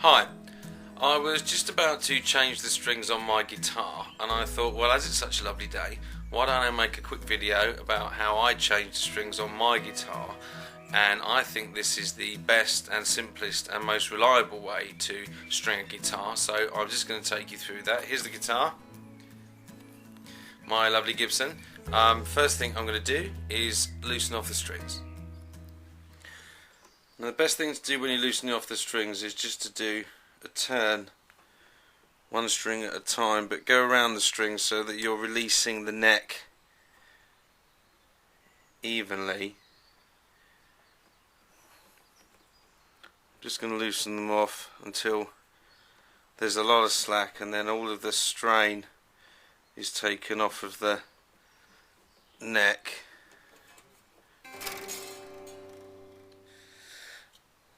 Hi, I was just about to change the strings on my guitar and I thought, well, as it's such a lovely day, why don't I make a quick video about how I change the strings on my guitar. And I think this is the best and simplest and most reliable way to string a guitar, so I'm just going to take you through that. Here's the guitar, my lovely Gibson. First thing I'm going to do is loosen off the strings. Now, the best thing to do when you're loosening off the strings is just to do a turn, one string at a time, but go around the string so that you're releasing the neck evenly. I'm just going to loosen them off until there's a lot of slack, and then all of the strain is taken off of the neck.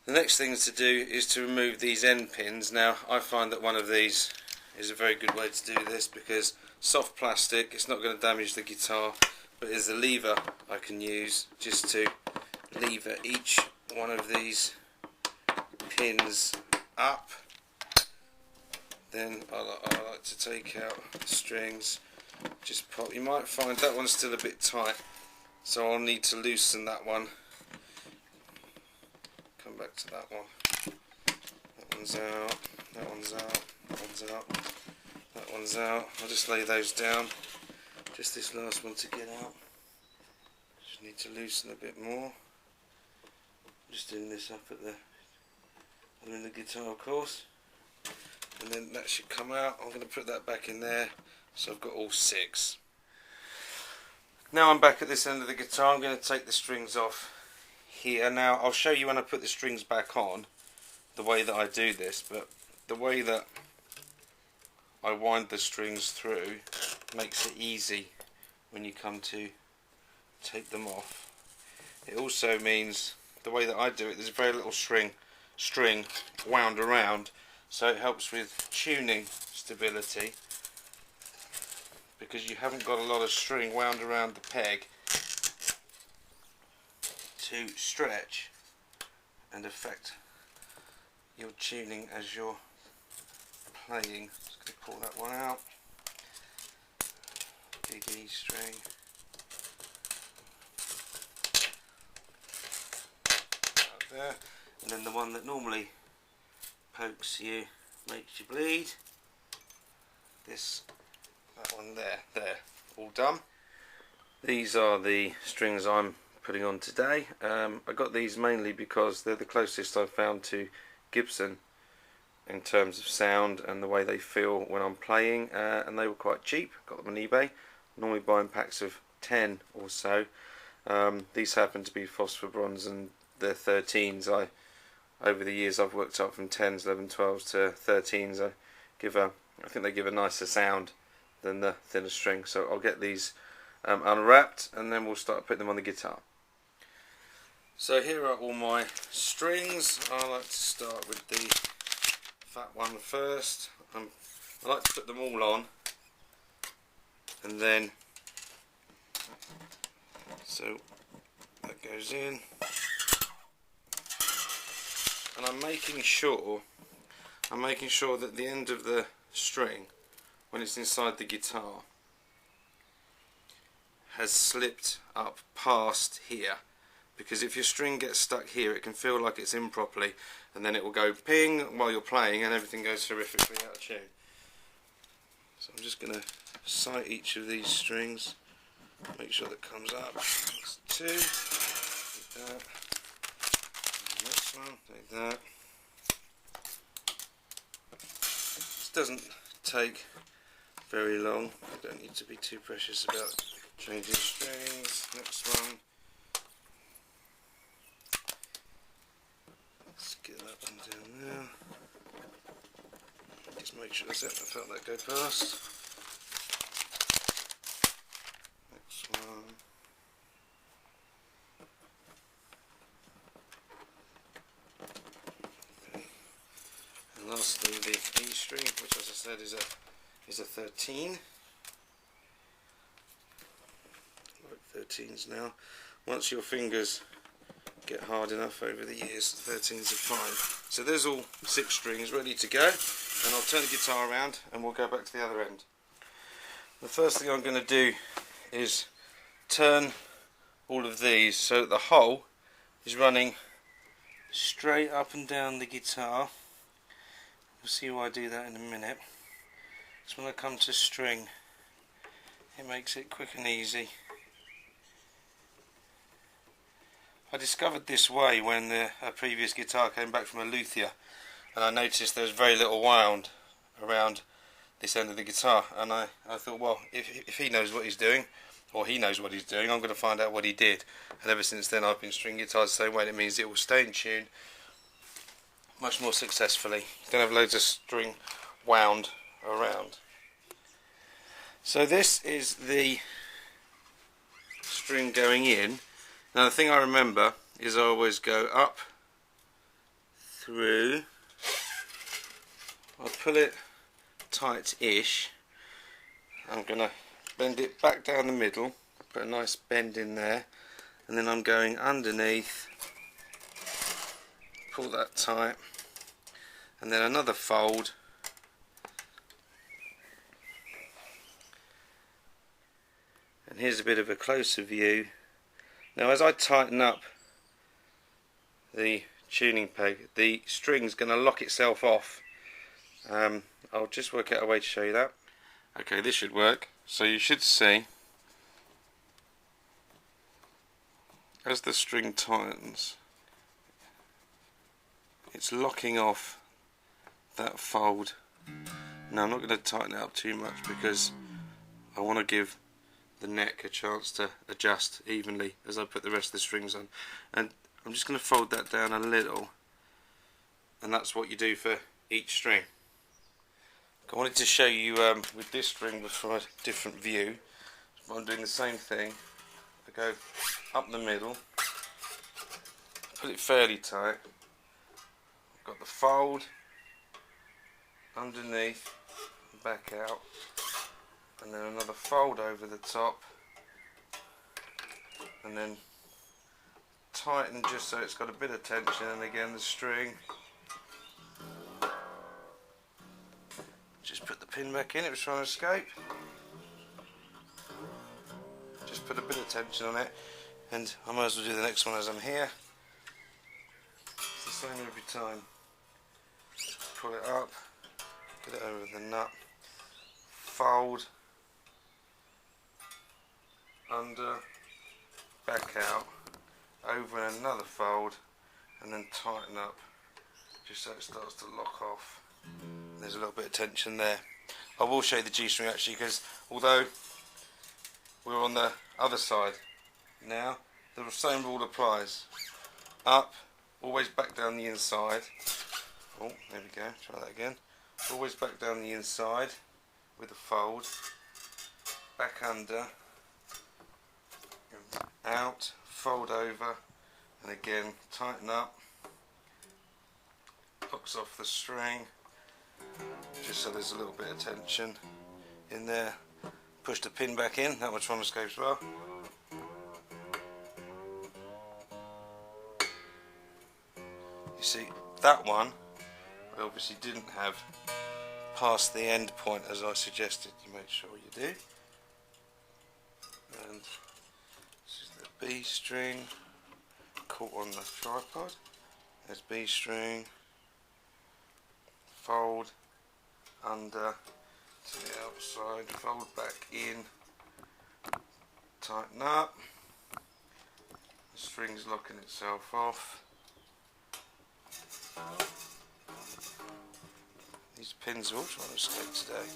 The next thing to do is to remove these end pins. Now, I find that one of these is a very good way to do this because soft plastic, it's not going to damage the guitar, but there's a lever I can use just to lever each one of these pins up. Then I like to take out the strings, just pop. You might find that one's still a bit tight, so I'll need to loosen that one. Come back to that one. That one's out, that one's out, that one's out, that one's out. I'll just lay those down. Just this last one to get out. Just need to loosen a bit more. I'm just doing this up at the other end of the guitar, of course. And then that should come out. I'm going to put that back in there, so I've got all 6. Now I'm back at this end of the guitar. I'm going to take the strings off here. Now I'll show you when I put the strings back on the way that I do this, but the way that I wind the strings through makes it easy when you come to take them off. It also means the way that I do it, there's very little string wound around, so it helps with tuning stability because you haven't got a lot of string wound around the peg to stretch and affect your tuning as you're playing. Just going to pull that one out. Big E string. Out there. And then the one that normally pokes you, makes you bleed. That one there, all done. These are the strings I'm putting on today. I got these mainly because they're the closest I've found to Gibson in terms of sound and the way they feel when I'm playing, and they were quite cheap. Got them on eBay. Normally buying packs of 10 or so. These happen to be phosphor bronze and they're 13s. Over the years I've worked up from 10s, 11, 12s to 13s. I think they give a nicer sound than the thinner string, so I'll get these unwrapped and then we'll start putting them on the guitar. So here are all my strings. I like to start with the fat one first. I like to put them all on, and then so that goes in, and I'm making sure that the end of the string, when it's inside the guitar, has slipped up past here, because if your string gets stuck here it can feel like it's in properly, and then it will go ping while you're playing and everything goes horrifically out of tune. So I'm just going to sight each of these strings, make sure that comes up. That's 2, take that, and next one, take that. This doesn't take very long, you don't need to be too precious about changing strings. Next one. Let's get that one down there. Just make sure that's it. I felt that go past. Next one. Okay. And lastly the E string, which as I said is a 13. 13s now. Once your fingers get hard enough over the years. 13's are fine. So there's all 6 strings ready to go, and I'll turn the guitar around and we'll go back to the other end. The first thing I'm going to do is turn all of these so that the hole is running straight up and down the guitar. You'll see why I do that in a minute. So when I come to string, it makes it quick and easy. I discovered this way when a previous guitar came back from a luthier, and I noticed there was very little wound around this end of the guitar, and I thought, well, if he knows what he's doing, or he knows what he's doing, I'm going to find out what he did. And ever since then I've been stringing guitars the same way, and it means it will stay in tune much more successfully. You don't have loads of string wound around. So this is the string going in. Now the thing I remember is I always go up, through, I'll pull it tight-ish, I'm going to bend it back down the middle, put a nice bend in there, and then I'm going underneath, pull that tight, and then another fold, and here's a bit of a closer view. Now as I tighten up the tuning peg, the string's going to lock itself off. I'll just work out a way to show you that. Okay, this should work. So you should see, as the string tightens, it's locking off that fold. Now I'm not going to tighten it up too much because I want to give the neck a chance to adjust evenly as I put the rest of the strings on, and I'm just going to fold that down a little, and that's what you do for each string. I wanted to show you with this string but from a different view. I'm doing the same thing. I go up the middle, put it fairly tight, I've got the fold underneath, back out, and then another fold over the top, and then tighten just so it's got a bit of tension, and again the string, just put the pin back in, it was trying to escape, just put a bit of tension on it, and I might as well do the next one as I'm here. It's the same every time. Pull it up, get it over the nut, fold, under, back out, over another fold, and then tighten up just so it starts to lock off. There's a little bit of tension there. I will show you the G string actually, because although we're on the other side now, the same rule applies. Up, always back down the inside. Oh, there we go, try that again. Always back down the inside with a fold, back under, out, fold over, and again tighten up, locks off the string, just so there's a little bit of tension in there. Push the pin back in, that much one escapes well. You see, that one I obviously didn't have past the end point as I suggested. You make sure you do. And this is the B string caught on the tripod. There's B string, fold under to the outside, fold back in, tighten up, the string's locking itself off. These pins are all trying to escape today.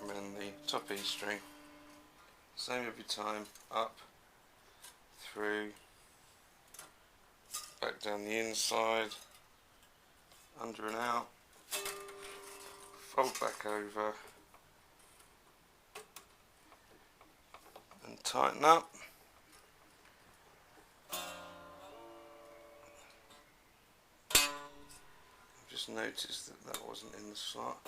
And then the top E string, same every time, up, through, back down the inside, under and out, fold back over, and tighten up. Just noticed that that wasn't in the slot.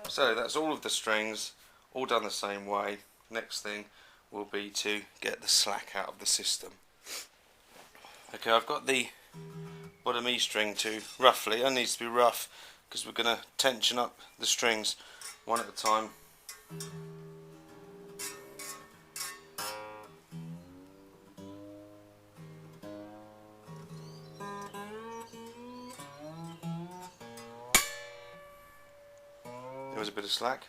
So that's all of the strings, all done the same way. next thing will be to get the slack out of the system. Okay, I've got the bottom E string to roughly, it needs to be rough because we're going to tension up the strings one at a time. There was a bit of slack.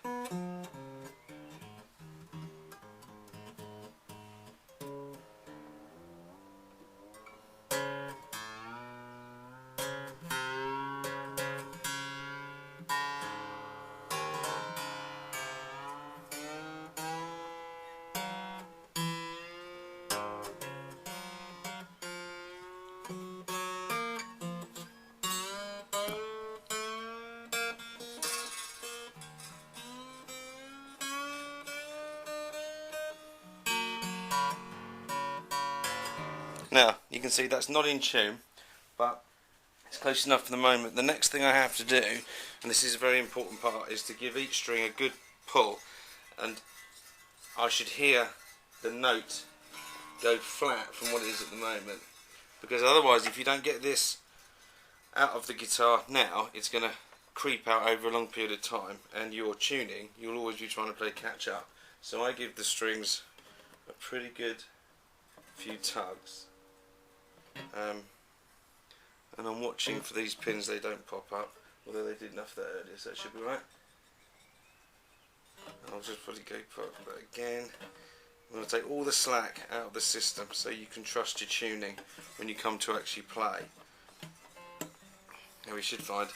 Now, you can see that's not in tune, but it's close enough for the moment. The next thing I have to do, and this is a very important part, is to give each string a good pull, and I should hear the note go flat from what it is at the moment, because otherwise if you don't get this out of the guitar now, it's going to creep out over a long period of time, and your tuning, you'll always be trying to play catch up. So I give the strings a pretty good few tugs, and I'm watching for these pins, they don't pop up, although they did enough there earlier, so it should be right. I'll just probably go pop that again. I'm going to take all the slack out of the system so you can trust your tuning when you come to actually play. Now we should find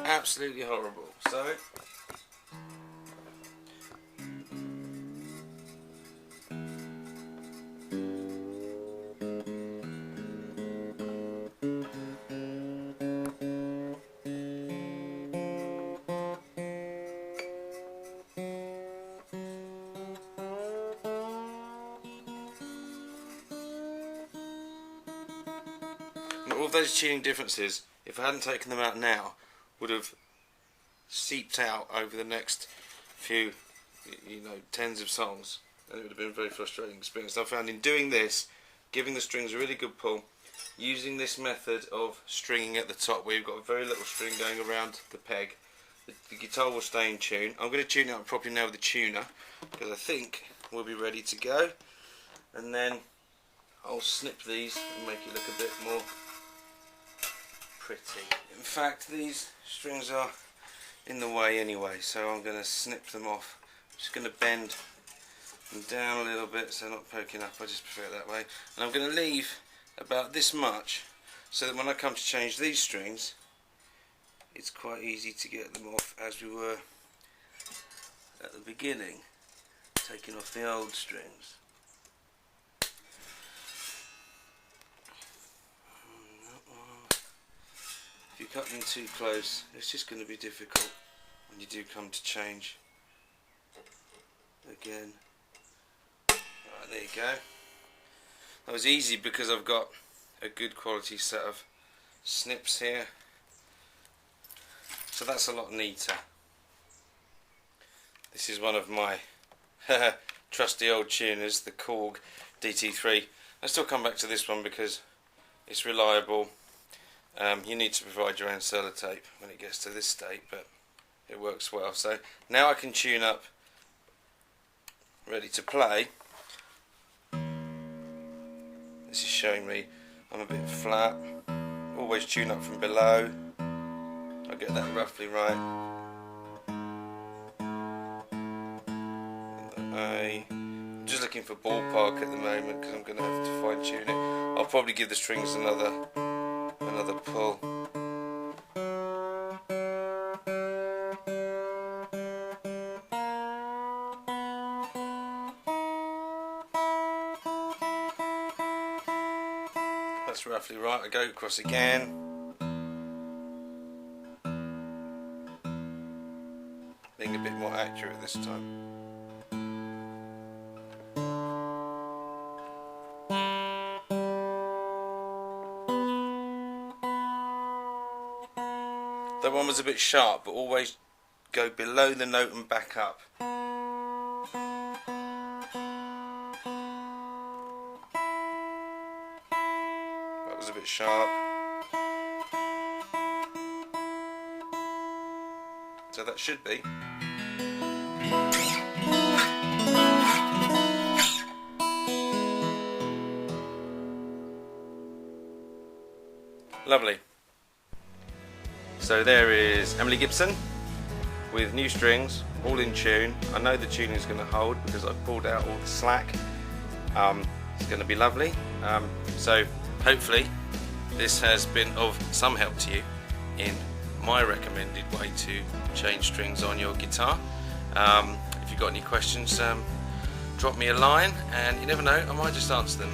absolutely horrible. So all those tuning differences, if I hadn't taken them out now, would have seeped out over the next few, tens of songs, and it would have been a very frustrating experience. I found in doing this, giving the strings a really good pull, using this method of stringing at the top, where you've got very little string going around the peg, the guitar will stay in tune. I'm going to tune it up properly now with the tuner, because I think we'll be ready to go, and then I'll snip these and make it look a bit more pretty. In fact, these strings are in the way anyway, so I'm going to snip them off. I'm just going to bend them down a little bit so they're not poking up. I just prefer it that way. And I'm going to leave about this much so that when I come to change these strings, it's quite easy to get them off as we were at the beginning, taking off the old strings. If you cut them too close, it's just going to be difficult when you do come to change again. Right, there you go. That was easy because I've got a good quality set of snips here, so that's a lot neater. This is one of my trusty old tuners, the Korg DT3. I still come back to this one because it's reliable. You need to provide your own sellotape when it gets to this state, but it works well. So now I can tune up, ready to play. This is showing me I'm a bit flat. Always tune up from below. I'll get that roughly right. I'm just looking for ballpark at the moment because I'm going to have to fine tune it. I'll probably give the strings another pull. That's roughly right. I go across again. Being a bit more accurate this time. That one was a bit sharp, but always go below the note and back up. was a bit sharp. So that should be. Lovely. So there is Emily Gibson with new strings, all in tune. I know the tuning is going to hold because I've pulled out all the slack. It's going to be lovely. So hopefully this has been of some help to you in my recommended way to change strings on your guitar. If you've got any questions, drop me a line, and you never know, I might just answer them.